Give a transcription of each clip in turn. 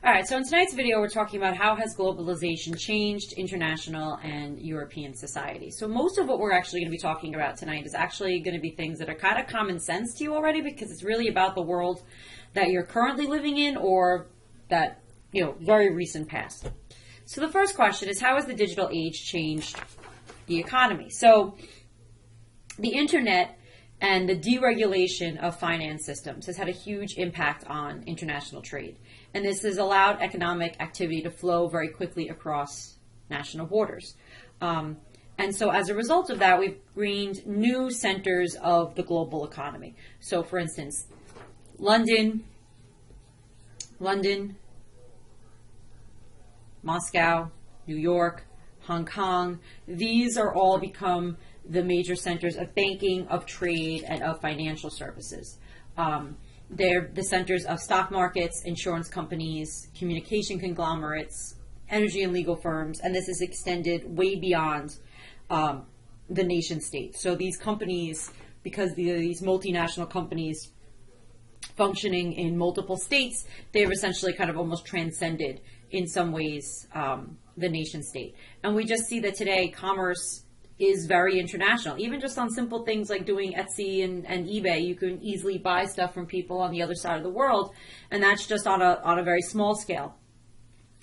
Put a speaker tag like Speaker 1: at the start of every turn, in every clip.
Speaker 1: All right, so in tonight's video, we're talking about how has globalization changed international and European society. So most of what we're actually going to be talking about tonight is actually going to be things that are kind of common sense to you already, because it's really about the world that you're currently living in or that, very recent past. So the first question is, how has the digital age changed the economy? So the internet and the deregulation of finance systems has had a huge impact on international trade. And this has allowed economic activity to flow very quickly across national borders. And so as a result of that, we've gained new centers of the global economy. So for instance, London, Moscow, New York, Hong Kong, these are all become the major centers of banking, of trade, and of financial services. They're the centers of stock markets, insurance companies, communication conglomerates, energy and legal firms, and this is extended way beyond the nation state. So these companies, because these multinational companies functioning in multiple states, they've essentially kind of almost transcended, in some ways, the nation state. And we just see that today commerce is very international. Even just on simple things like doing Etsy and eBay, you can easily buy stuff from people on the other side of the world, and that's just on a very small scale.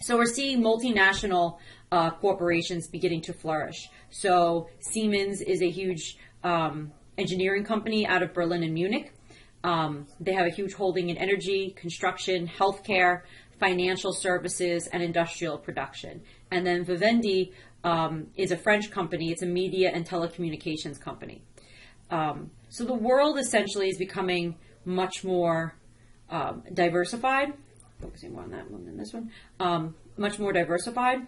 Speaker 1: So we're seeing multinational corporations beginning to flourish. So Siemens is a huge engineering company out of Berlin and Munich. They have a huge holding in energy, construction, healthcare, financial services, and industrial production. And then Vivendi is a French company. It's a media and telecommunications company. So the world essentially is becoming much more diversified. Focusing more on that one than this one. Much more diversified.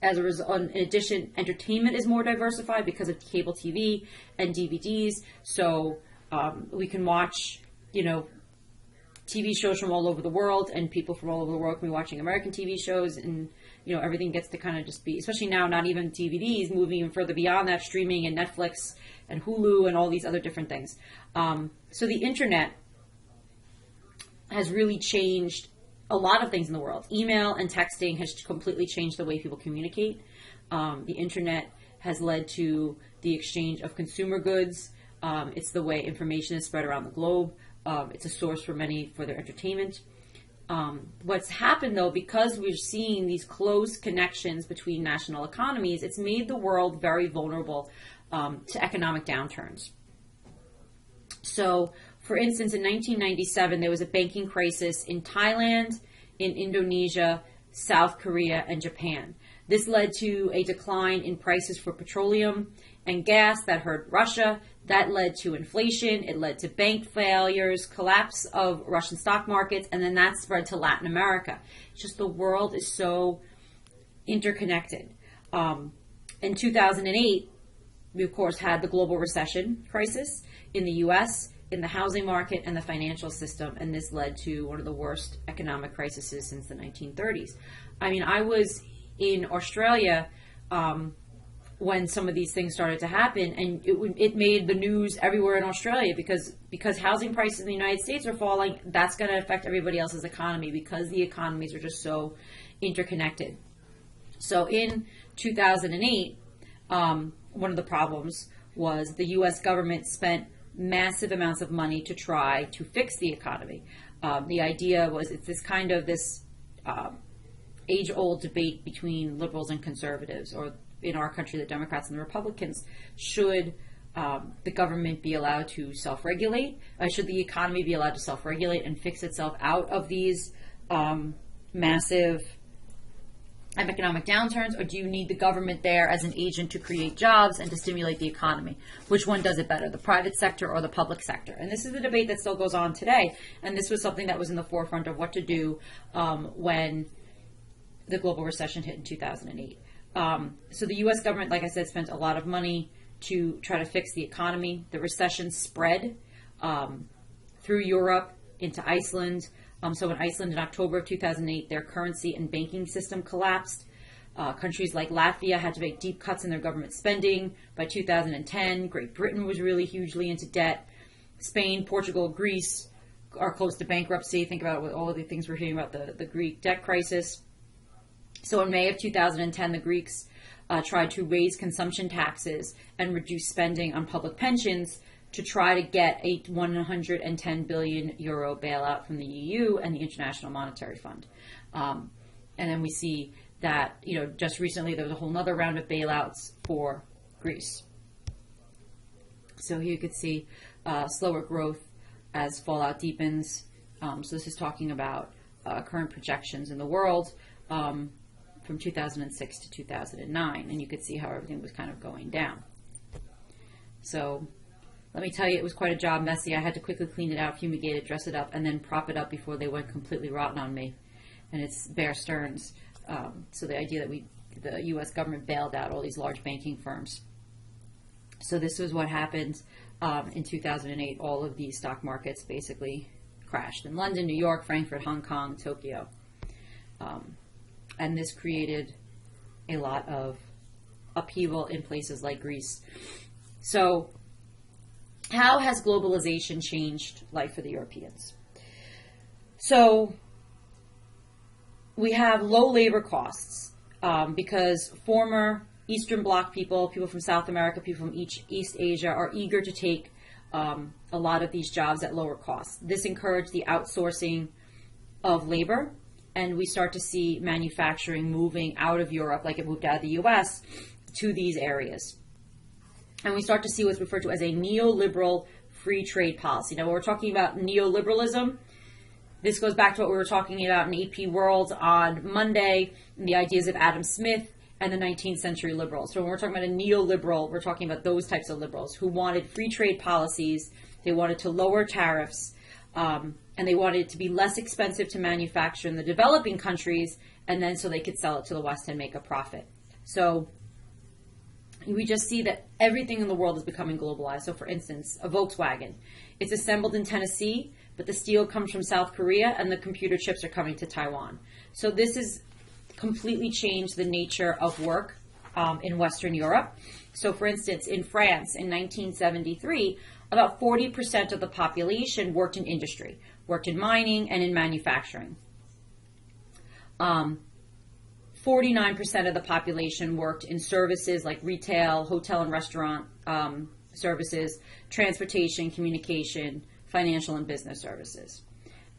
Speaker 1: As a result, in addition, entertainment is more diversified because of cable TV and DVDs. So we can watch, TV shows from all over the world, and people from all over the world can be watching American TV shows, and everything gets to kind of just be, especially now, not even DVDs, moving even further beyond that, streaming and Netflix and Hulu and all these other different things. So the internet has really changed a lot of things in the world. Email and texting has completely changed the way people communicate. The internet has led to the exchange of consumer goods. It's the way information is spread around the globe. It's a source for many for their entertainment. What's happened, though, because we're seeing these close connections between national economies, it's made the world very vulnerable to economic downturns. So, for instance, in 1997, there was a banking crisis in Thailand, in Indonesia, South Korea, and Japan. This led to a decline in prices for petroleum and gas that hurt Russia. That led to inflation. It led to bank failures, collapse of Russian stock markets, and then that spread to Latin America. It's just the world is so interconnected. In 2008, we, of course, had the global recession crisis in the U.S., in the housing market and the financial system, and this led to one of the worst economic crises since the 1930s. I was in Australia when some of these things started to happen, and it made the news everywhere in Australia because housing prices in the United States are falling. That's going to affect everybody else's economy because the economies are just so interconnected. So in 2008, one of the problems was the U.S. government spent massive amounts of money to try to fix the economy. The idea was it's this age-old debate between liberals and conservatives, or in our country, the Democrats and the Republicans. Should the government be allowed to self-regulate? Should the economy be allowed to self-regulate and fix itself out of these massive economic downturns, or do you need the government there as an agent to create jobs and to stimulate the economy? Which one does it better, the private sector or the public sector? And this is the debate that still goes on today, and this was something that was in the forefront of what to do when the global recession hit in 2008. So the U.S. government, like I said, spent a lot of money to try to fix the economy. The recession spread through Europe into Iceland. So in Iceland in October of 2008, their currency and banking system collapsed. Countries like Latvia had to make deep cuts in their government spending. By 2010, Great Britain was really hugely into debt. Spain, Portugal, Greece are close to bankruptcy. Think about it with all of the things we're hearing about the Greek debt crisis. So in May of 2010, the Greeks tried to raise consumption taxes and reduce spending on public pensions to try to get a 110 billion euro bailout from the EU and the International Monetary Fund. And then we see that, just recently there was a whole other round of bailouts for Greece. So here you could see slower growth as fallout deepens. So this is talking about current projections in the world from 2006 to 2009. And you could see how everything was kind of going down. So let me tell you, it was quite a job, messy. I had to quickly clean it out, fumigate it, dress it up, and then prop it up before they went completely rotten on me. And it's Bear Stearns. So the idea that the U.S. government bailed out all these large banking firms. So this was what happened in 2008. All of these stock markets basically crashed in London, New York, Frankfurt, Hong Kong, Tokyo. And this created a lot of upheaval in places like Greece. So how has globalization changed life for the Europeans? So we have low labor costs because former Eastern Bloc people from South America, people from East Asia are eager to take a lot of these jobs at lower costs. This encouraged the outsourcing of labor, and we start to see manufacturing moving out of Europe, like it moved out of the US, to these areas. And we start to see what's referred to as a neoliberal free trade policy. Now, when we're talking about neoliberalism, this goes back to what we were talking about in AP World on Monday, and the ideas of Adam Smith and the 19th century liberals. So when we're talking about a neoliberal, we're talking about those types of liberals who wanted free trade policies. They wanted to lower tariffs, and they wanted it to be less expensive to manufacture in the developing countries, and then so they could sell it to the West and make a profit. So we just see that everything in the world is becoming globalized. So for instance, a Volkswagen, it's assembled in Tennessee, but the steel comes from South Korea and the computer chips are coming to Taiwan. So this has completely changed the nature of work in Western Europe. So for instance, in France in 1973, about 40% of the population worked in industry, worked in mining and in manufacturing. 49% of the population worked in services like retail, hotel and restaurant services, transportation, communication, financial and business services.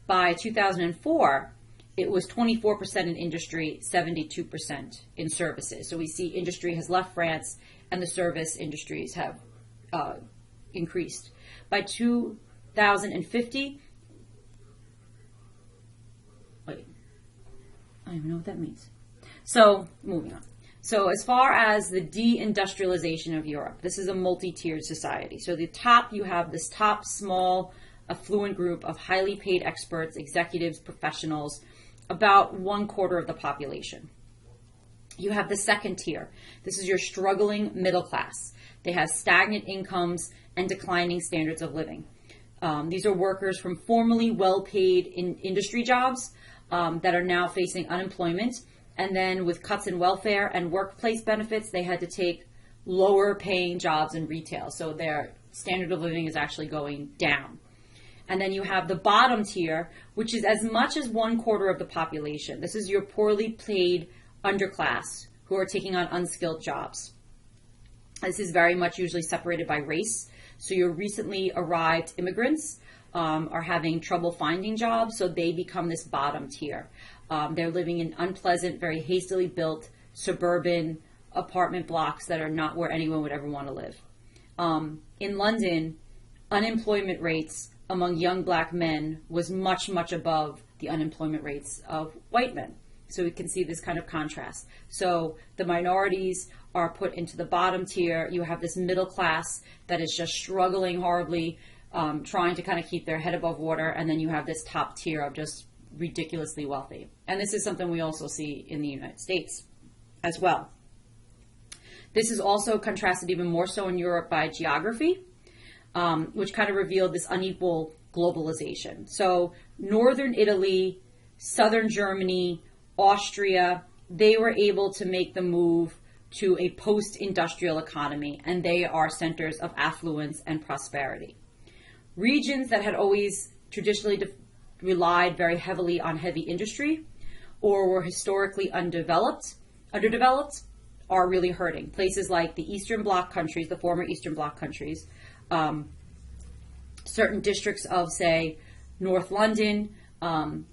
Speaker 1: By 2004, it was 24% in industry, 72% in services. So we see industry has left France and the service industries have increased. By 2050, wait, I don't even know what that means. So moving on. So as far as the deindustrialization of Europe, this is a multi-tiered society. So the top, you have this top small affluent group of highly paid experts, executives, professionals, about 1/4 of the population. You have the second tier. This is your struggling middle class. They have stagnant incomes and declining standards of living. These are workers from formerly well-paid industry jobs that are now facing unemployment. And then with cuts in welfare and workplace benefits, they had to take lower paying jobs in retail. So their standard of living is actually going down. And then you have the bottom tier, which is as much as 1/4 of the population. This is your poorly paid underclass who are taking on unskilled jobs. This is very much usually separated by race. So your recently arrived immigrants are having trouble finding jobs, so they become this bottom tier. They're living in unpleasant, very hastily built suburban apartment blocks that are not where anyone would ever want to live. In London, unemployment rates among young black men was much, much above the unemployment rates of white men. So we can see this kind of contrast. So the minorities are put into the bottom tier. You have this middle class that is just struggling horribly, trying to kind of keep their head above water. And then you have this top tier of just ridiculously wealthy. And this is something we also see in the United States as well. This is also contrasted even more so in Europe by geography, which kind of revealed this unequal globalization. So northern Italy, southern Germany, Austria, they were able to make the move to a post-industrial economy, and they are centers of affluence and prosperity. Regions that had always traditionally relied very heavily on heavy industry or were historically underdeveloped, are really hurting. Places like the Eastern Bloc countries, the former Eastern Bloc countries, certain districts of, say, North London,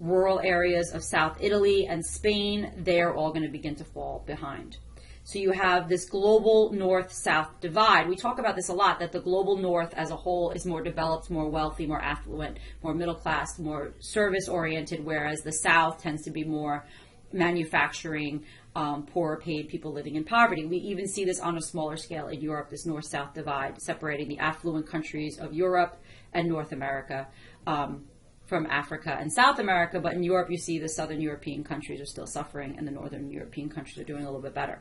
Speaker 1: rural areas of South Italy and Spain, they're all going to begin to fall behind. So you have this global north-south divide. We talk about this a lot, that the global north as a whole is more developed, more wealthy, more affluent, more middle class, more service-oriented, whereas the south tends to be more manufacturing, poorer paid people living in poverty. We even see this on a smaller scale in Europe, this north-south divide separating the affluent countries of Europe and North America from Africa and South America. But in Europe, you see the southern European countries are still suffering and the northern European countries are doing a little bit better.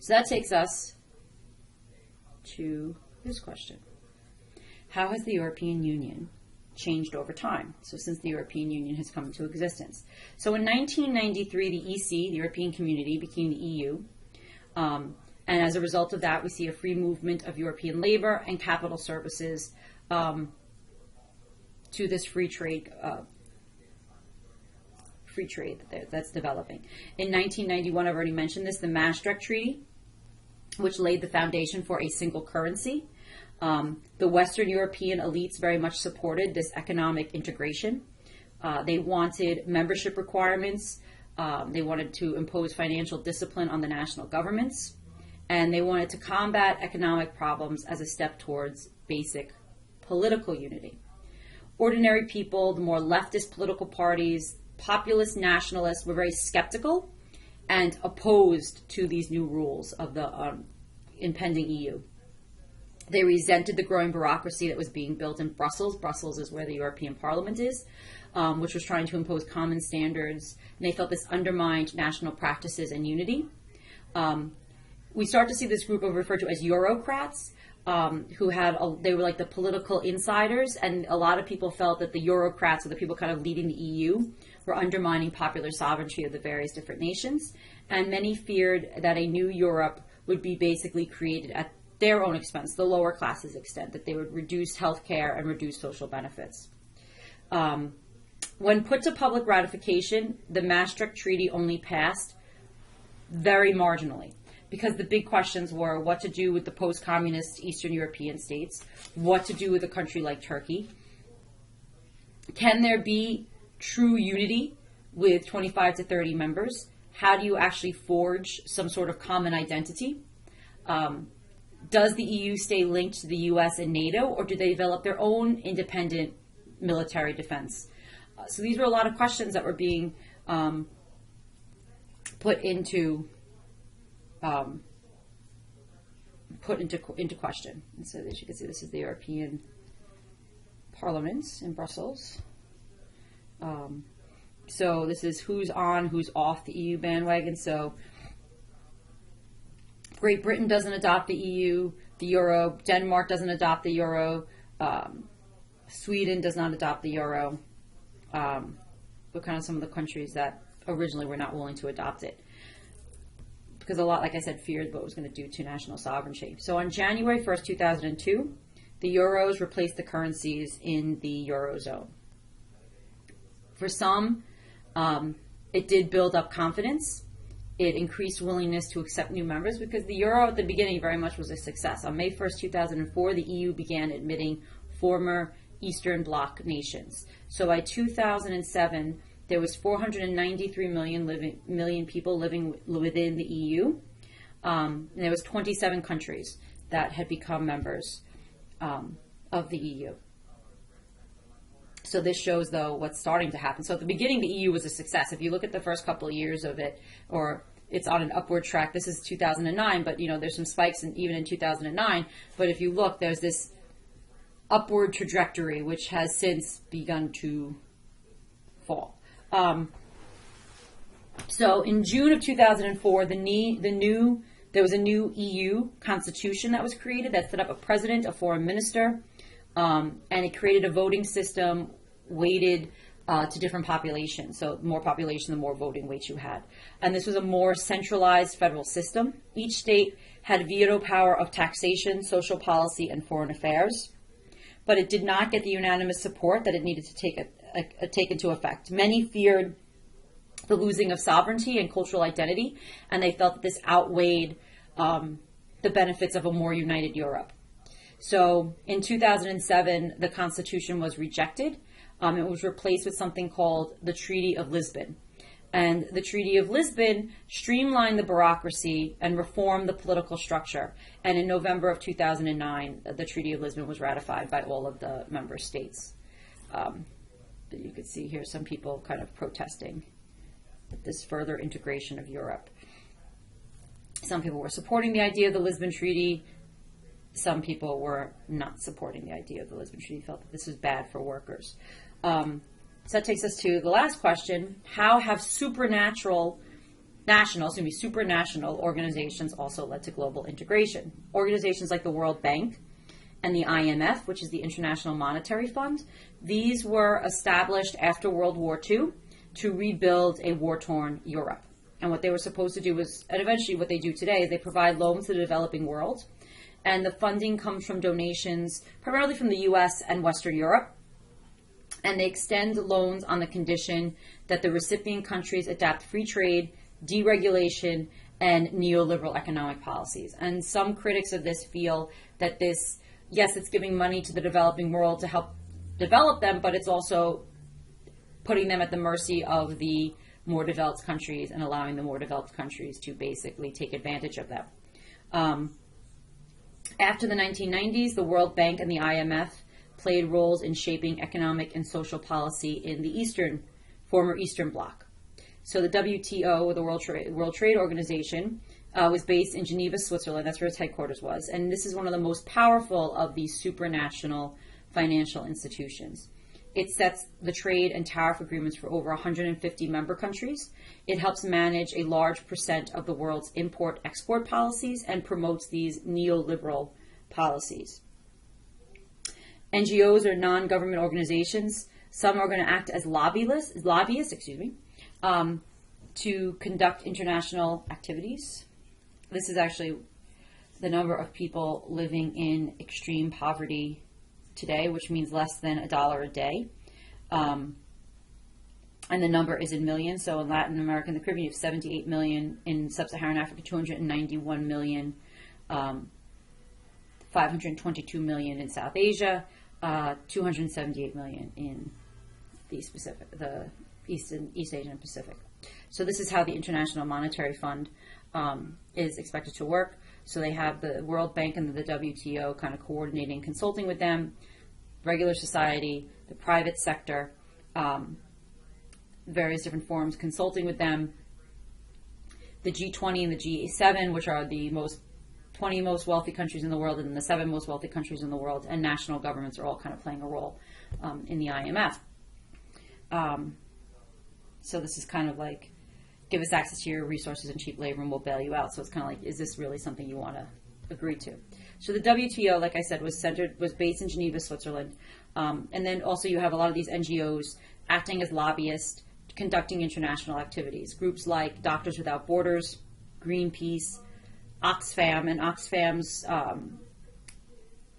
Speaker 1: So that takes us to this question. How has the European Union changed over time? So since the European Union has come into existence. So in 1993, the EC, the European Community, became the EU. And as a result of that, we see a free movement of European labor and capital services to this free trade that's developing. In 1991, I've already mentioned this, the Maastricht Treaty, which laid the foundation for a single currency. The Western European elites very much supported this economic integration. They wanted membership requirements. They wanted to impose financial discipline on the national governments. And they wanted to combat economic problems as a step towards basic political unity. Ordinary people, the more leftist political parties, populist nationalists were very skeptical and opposed to these new rules of the impending EU. They resented the growing bureaucracy that was being built in Brussels. Brussels is where the European Parliament is, which was trying to impose common standards. And they felt this undermined national practices and unity. We start to see this group referred to as Eurocrats, who they were like the political insiders, and a lot of people felt that the Eurocrats, or the people kind of leading the EU, were undermining popular sovereignty of the various different nations, and many feared that a new Europe would be basically created at their own expense, the lower classes' extent, that they would reduce healthcare and reduce social benefits. When put to public ratification, the Maastricht Treaty only passed very marginally, because the big questions were what to do with the post-communist Eastern European states, what to do with a country like Turkey. Can there be true unity with 25 to 30 members? How do you actually forge some sort of common identity? Does the EU stay linked to the US and NATO, or do they develop their own independent military defense? So these were a lot of questions that were being put into question. And so as you can see, this is the European Parliament in Brussels. So this is who's on, who's off the EU bandwagon. So Great Britain doesn't adopt the EU, the Euro. Denmark doesn't adopt the Euro. Sweden does not adopt the Euro. But kind of some of the countries that originally were not willing to adopt it, because a lot, like I said, feared what it was going to do to national sovereignty. So on January 1st, 2002, the Euros replaced the currencies in the Eurozone. For some, it did build up confidence. It increased willingness to accept new members, because the Euro at the beginning very much was a success. On May 1st, 2004, the EU began admitting former Eastern Bloc nations. So by 2007, there was 493 million people living within the EU. And there was 27 countries that had become members of the EU. So this shows, though, what's starting to happen. So at the beginning, the EU was a success. If you look at the first couple of years of it, or it's on an upward track. This is 2009, but there's some spikes even in 2009. But if you look, there's this upward trajectory, which has since begun to fall. So in June of 2004, there was a new EU constitution that was created that set up a president, a foreign minister, and it created a voting system weighted to different populations. So the more population, the more voting weight you had. And this was a more centralized federal system. Each state had veto power of taxation, social policy, and foreign affairs. but it did not get the unanimous support that it needed to take into effect. Many feared the losing of sovereignty and cultural identity, and they felt that this outweighed the benefits of a more united Europe. So in 2007, the Constitution was rejected. It was replaced with something called the Treaty of Lisbon. And the Treaty of Lisbon streamlined the bureaucracy and reformed the political structure. And in November of 2009, the Treaty of Lisbon was ratified by all of the member states. You could see here some people kind of protesting this further integration of Europe. Some people were supporting the idea of the Lisbon Treaty. Some people were not supporting the idea of the Lisbon Treaty, felt that this was bad for workers. So that takes us to the last question. How have supranational organizations also led to global integration? Organizations like the World Bank and the IMF, which is the International Monetary Fund, these were established after World War II to rebuild a war-torn Europe. And what they were supposed to do was, and eventually what they do today, is they provide loans to the developing world. And the funding comes from donations primarily from the U.S. and Western Europe. And they extend loans on the condition that the recipient countries adapt free trade, deregulation, and neoliberal economic policies. And some critics of this feel that this, yes, it's giving money to the developing world to help develop them, but it's also putting them at the mercy of the more developed countries and allowing the more developed countries to basically take advantage of them. After the 1990s, the World Bank and the IMF played roles in shaping economic and social policy in the former Eastern Bloc. So the WTO, or the World Trade Organization, was based in Geneva, Switzerland. That's where its headquarters was. And this is one of the most powerful of these supranational financial institutions. It sets the trade and tariff agreements for over 150 member countries. It helps manage a large percent of the world's import-export policies and promotes these neoliberal policies. NGOs are non-government organizations. Some are going to act as lobbyists, to conduct international activities. This is actually the number of people living in extreme poverty today, which means less than $1 a day. And the number is in millions. So in Latin America and the Caribbean, you have 78 million. In Sub-Saharan Africa, 291 million. 522 million in South Asia. 278 million in the East Asian and Pacific. So this is how the International Monetary Fund is expected to work. So they have the World Bank and the WTO kind of coordinating, consulting with them, regular society, the private sector, various different forums consulting with them, the G20 and the G7, which are the 20 most wealthy countries in the world, and the 7 most wealthy countries in the world, and national governments are all kind of playing a role in the IMF. So this is kind of like, give us access to your resources and cheap labor and we'll bail you out. So it's kind of like, is this really something you want to agree to? So the WTO, like I said, was based in Geneva, Switzerland. And then also you have a lot of these NGOs acting as lobbyists, conducting international activities. Groups like Doctors Without Borders, Greenpeace, Oxfam, and Oxfam's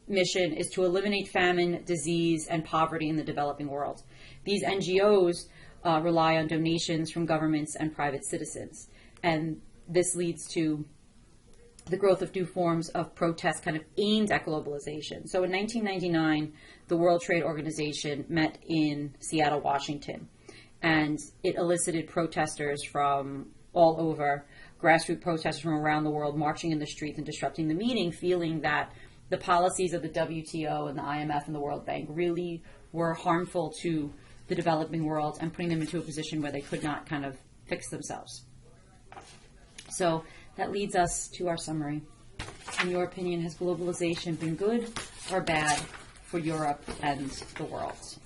Speaker 1: mission is to eliminate famine, disease, and poverty in the developing world. These NGOs rely on donations from governments and private citizens, and this leads to the growth of new forms of protest kind of aimed at globalization. So in 1999, the World Trade Organization met in Seattle, Washington, and it elicited protesters from all over, grassroots protesters from around the world marching in the streets and disrupting the meeting, feeling that the policies of the WTO and the IMF and the World Bank really were harmful to the developing world and putting them into a position where they could not kind of fix themselves. So that leads us to our summary. In your opinion, has globalization been good or bad for Europe and the world?